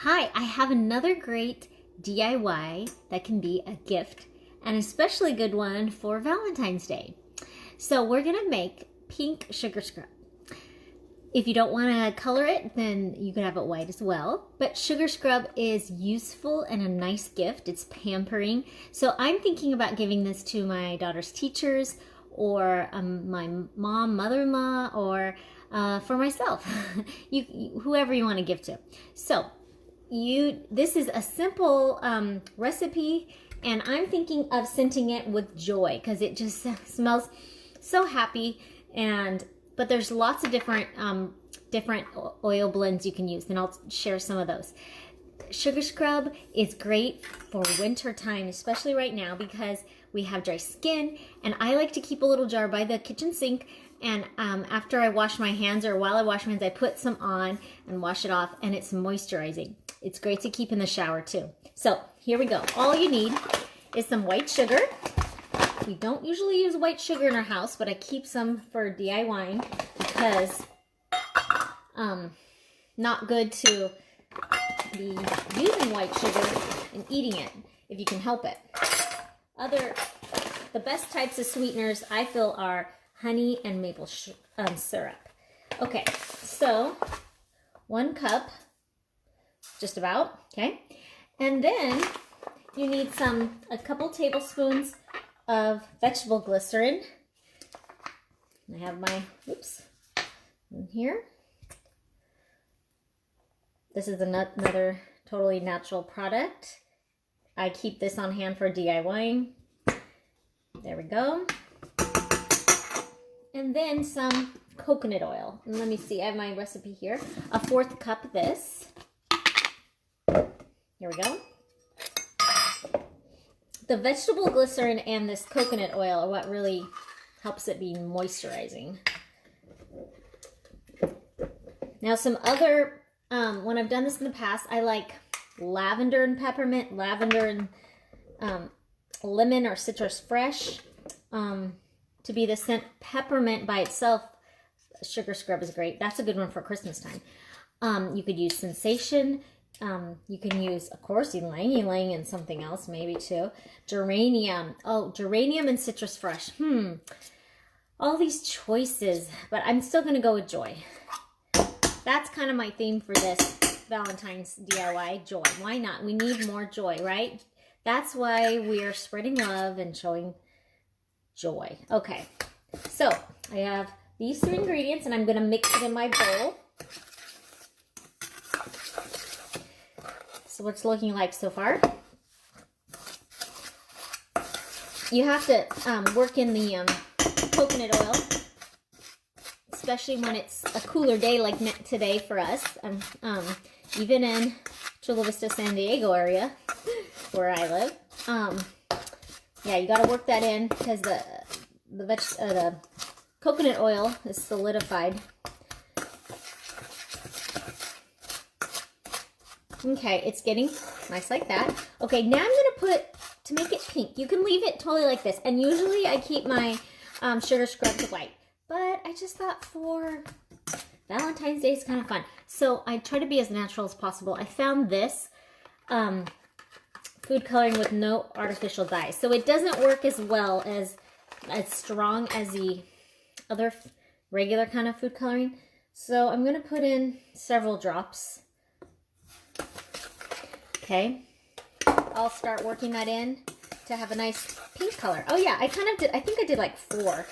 Hi, I have another great DIY that can be a gift, and especially a good one for Valentine's Day. So we're gonna make pink sugar scrub. If you don't wanna color it, then you could have it white as well. But sugar scrub is useful and a nice gift. It's pampering. So I'm thinking about giving this to my daughter's teachers, or my mother-in-law, or for myself, whoever you want to give to. So this is a simple recipe, and I'm thinking of scenting it with joy because it just smells so happy. But there's lots of different oil blends you can use, and I'll share some of those. Sugar scrub is great for winter time, especially right now because we have dry skin, and I like to keep a little jar by the kitchen sink, and after I wash my hands, or while I wash my hands, I put some on and wash it off, and it's moisturizing. It's great to keep in the shower too. So here we go. All you need is some white sugar. We don't usually use white sugar in our house, but I keep some for DIYing because not good to be using white sugar and eating it if you can help it. The best types of sweeteners I feel are honey and maple syrup. Okay, so 1 cup, just about, okay? And then you need a couple tablespoons of vegetable glycerin. I have my, in here. This is another totally natural product. I keep this on hand for DIYing. There we go. And then some coconut oil. And let me see, I have my recipe here. 1/4 cup of this. Here we go. The vegetable glycerin and this coconut oil are what really helps it be moisturizing. Now some other, when I've done this in the past, I like lavender and peppermint, lavender and lemon or citrus fresh to be the scent. Peppermint by itself, sugar scrub is great. That's a good one for Christmas time. You could use sensation. You can use, of course, ylang-ylang and something else maybe too. Geranium. Oh, geranium and citrus fresh. All these choices, but I'm still going to go with joy. That's kind of my theme for this Valentine's DIY, joy. Why not? We need more joy, right? That's why we are spreading love and showing joy. Okay, so I have these 3 ingredients, and I'm going to mix it in my bowl. So what's it looking like so far? You have to work in the coconut oil, especially when it's a cooler day like today for us. Even in Chula Vista, San Diego area, where I live. Yeah, you got to work that in because the coconut oil is solidified. Okay, it's getting nice like that. Okay, now I'm going to make it pink. You can leave it totally like this. And usually I keep my sugar scrubs white. But I just thought for Valentine's Day is kind of fun. So I try to be as natural as possible. I found this food coloring with no artificial dyes. So it doesn't work as well as strong as the other regular kind of food coloring. So I'm going to put in several drops. Okay, I'll start working that in to have a nice pink color. Oh yeah, I think I did like 4.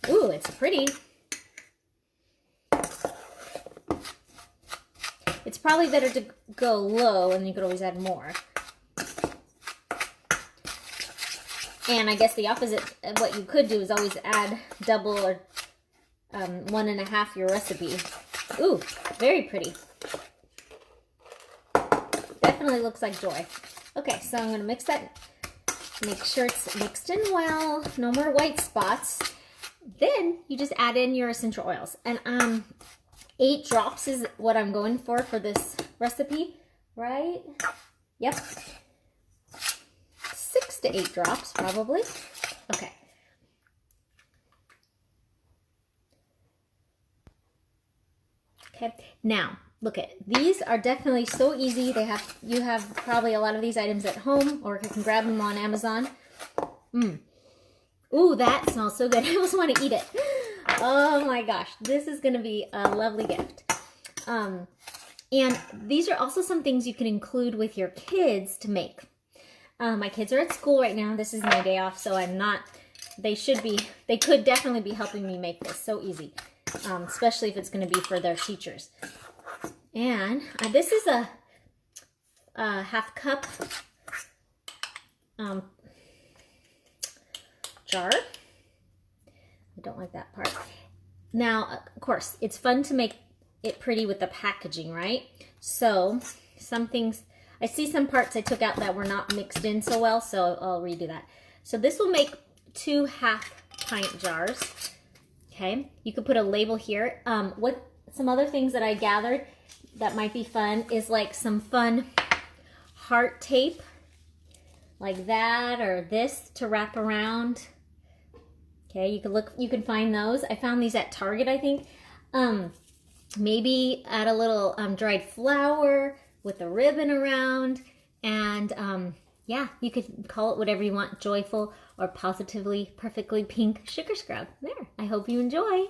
Ooh, it's pretty. It's probably better to go low, and you could always add more. And I guess the opposite of what you could do is always add double or 1.5 your recipe. Ooh, very pretty. Definitely looks like joy. Okay, so I'm going to mix that. Make sure it's mixed in well. No more white spots. Then you just add in your essential oils. And 8 drops is what I'm going for this recipe, right? Yep. 6 to 8 drops, probably. Okay. Okay, now look at these are definitely so easy. You have probably a lot of these items at home, or you can grab them on Amazon. Ooh, that smells so good. I almost want to eat it. Oh my gosh, this is going to be a lovely gift. And these are also some things you can include with your kids to make. My kids are at school right now. This is my day off, so I'm not, they could definitely be helping me make this so easy, especially if it's going to be for their teachers. And this is a half cup jar. I don't like that part. Now, of course, it's fun to make it pretty with the packaging, right? So some things, I see some parts I took out that were not mixed in so well, so I'll redo that. So this will make 2 half-pint jars. Okay, you could put a label here. Some other things that I gathered that might be fun is like some fun heart tape, like that, or this to wrap around. Okay, you can find those. I found these at Target, I think. Maybe add a little dried flower with a ribbon around, and yeah, you could call it whatever you want, joyful or positively perfectly pink sugar scrub. There, I hope you enjoy.